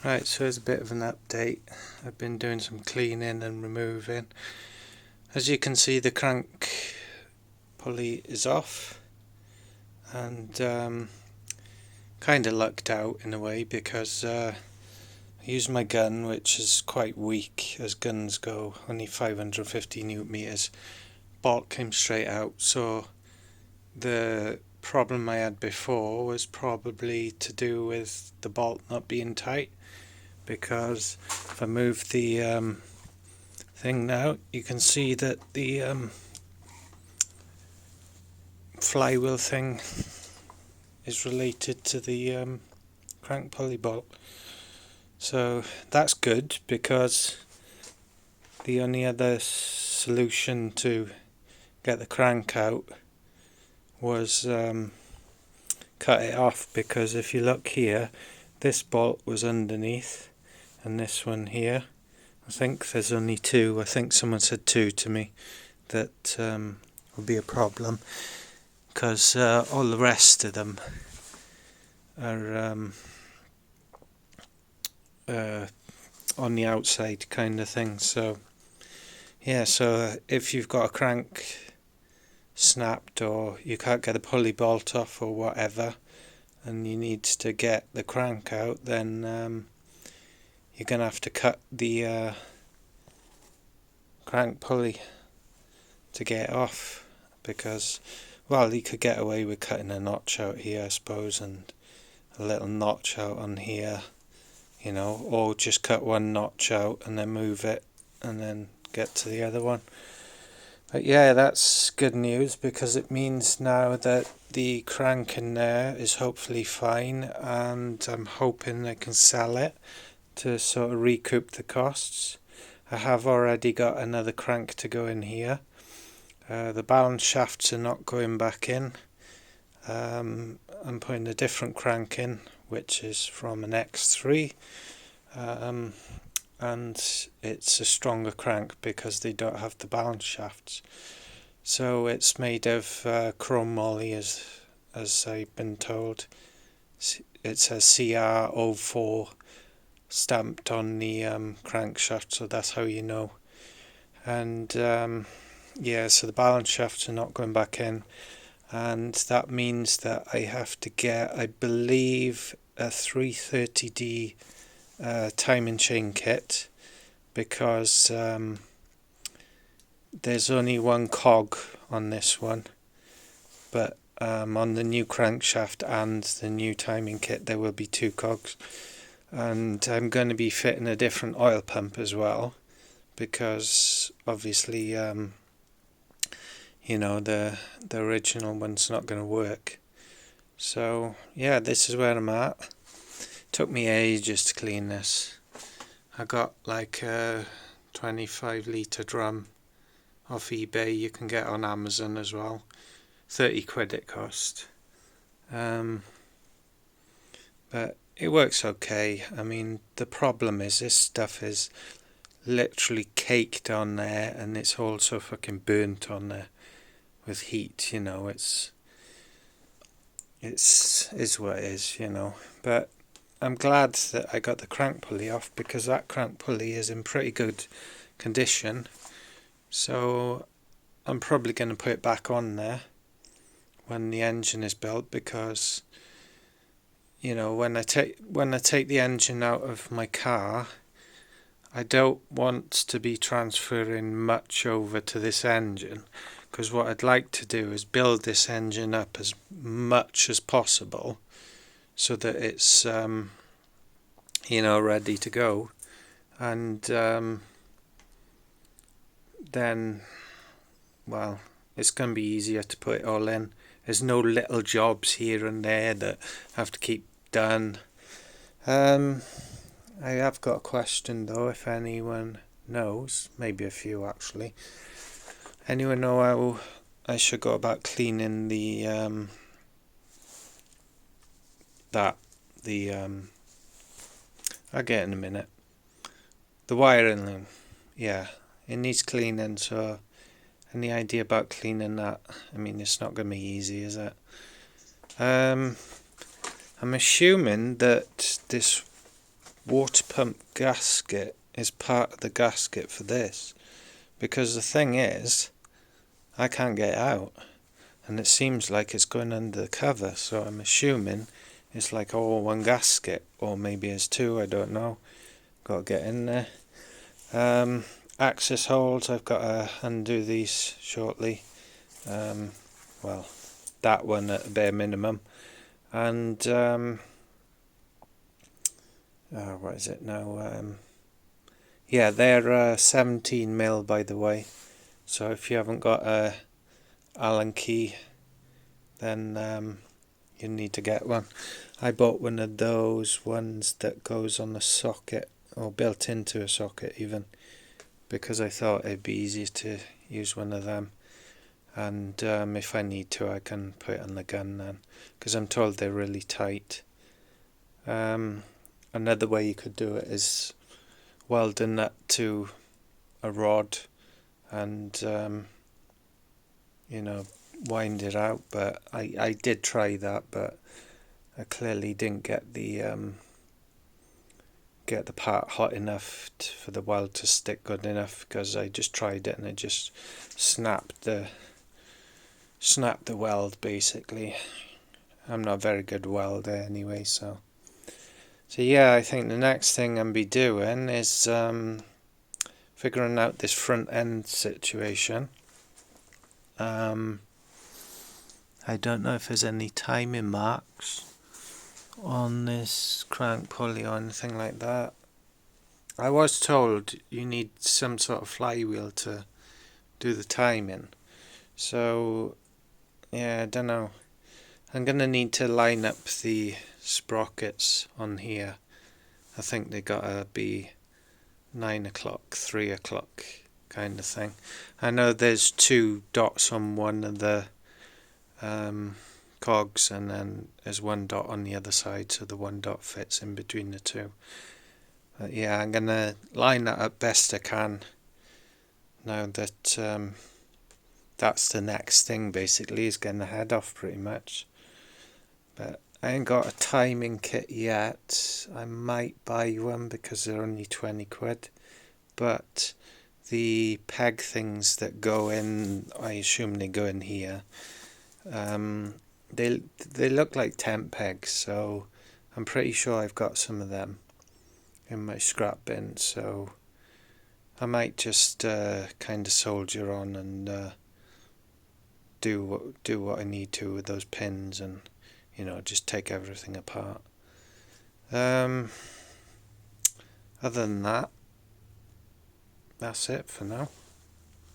Right, so here's a bit of an update. I've been doing some cleaning and removing. As you can see, the crank pulley is off, and kind of lucked out in a way because I used my gun, which is quite weak as guns go, only 550 newton meters. Bolt came straight out, so the problem I had before was probably to do with the bolt not being tight, because if I move the thing now, you can see that the flywheel thing is related to the crank pulley bolt. So that's good, because the only other solution to get the crank out was cut it off, because if you look here, this bolt was underneath and this one here. I think there's only two. I think someone said two to me. That will be a problem, because all the rest of them are on the outside kind of thing. So yeah, so if you've got a crank snapped, or you can't get a pulley bolt off or whatever, and you need to get the crank out, then you're going to have to cut the crank pulley to get it off, because, well, you could get away with cutting a notch out here, I suppose, and a little notch out on here, you know, or just cut one notch out and then move it and then get to the other one. But yeah, that's good news, because it means now that the crank in there is hopefully fine, and I'm hoping I can sell it to sort of recoup the costs. I have already got another crank to go in here. The balance shafts are not going back in. I'm putting a different crank in, which is from an X3, and it's a stronger crank because they don't have the balance shafts. So it's made of chrome moly, as I've been told. It says CR04 stamped on the crankshaft, so that's how you know. And yeah, so the balance shafts are not going back in, and that means that I have to get, I believe, a 330D timing chain kit, because there's only one cog on this one, but on the new crankshaft and the new timing kit there will be two cogs. And I'm going to be fitting a different oil pump as well, because obviously you know, the original one's not going to work. So yeah, this is where I'm at. Took me ages to clean this. I got like a 25 litre drum off eBay. You can get on Amazon as well. 30 quid it cost. But it works okay. I mean, the problem is this stuff is literally caked on there, and it's also fucking burnt on there with heat, you know. It's what it is, you know. But I'm glad that I got the crank pulley off, because that crank pulley is in pretty good condition. So I'm probably going to put it back on there when the engine is built, because, you know, when I take the engine out of my car, I don't want to be transferring much over to this engine, because what I'd like to do is build this engine up as much as possible so that it's you know, ready to go. And then, well, it's going to be easier to put it all in. There's no little jobs here and there that have to keep done. I have got a question though, if anyone knows, maybe a few actually. Anyone know how I should go about cleaning the I'll get in a minute. The wiring loom, yeah, it needs cleaning. So any idea about cleaning that? I mean, it's not going to be easy, is it? I'm assuming that this water pump gasket is part of the gasket for this, because the thing is, I can't get out, and it seems like it's going under the cover, so I'm assuming it's like all one gasket, or maybe it's two, I don't know. Got to get in there. Access holes, I've got to undo these shortly. Well, that one at a bare minimum. And what is it now? Yeah, they're 17mm, by the way. So if you haven't got a Allen key, then you need to get one. I bought one of those ones that goes on a socket, or built into a socket even, because I thought it'd be easier to use one of them. And if I need to, I can put it on the gun then, because I'm told they're really tight. Another way you could do it is weld a nut to a rod and wind it out, but I did try that, but I clearly didn't get the part hot enough for the weld to stick good enough, because I just tried it and it just snapped the weld basically. I'm not a very good welder anyway, so yeah, I think the next thing I'm be doing is figuring out this front end situation. I don't know if there's any timing marks on this crank pulley or anything like that. I was told you need some sort of flywheel to do the timing, so yeah, I don't know. I'm going to need to line up the sprockets on here. I think they gotta be 9 o'clock, 3 o'clock kind of thing. I know there's 2 dots on one of the cogs, and then there's 1 dot on the other side, so the 1 dot fits in between the 2. But yeah, I'm going to line that up best I can now that that's the next thing basically, is getting the head off pretty much. But I ain't got a timing kit yet. I might buy one because they're only 20 quid. But the peg things that go in, I assume they go in here. They look like tent pegs, so I'm pretty sure I've got some of them in my scrap bin. So I might just kind of soldier on and do what I need to with those pins, and just take everything apart. Other than that, that's it for now.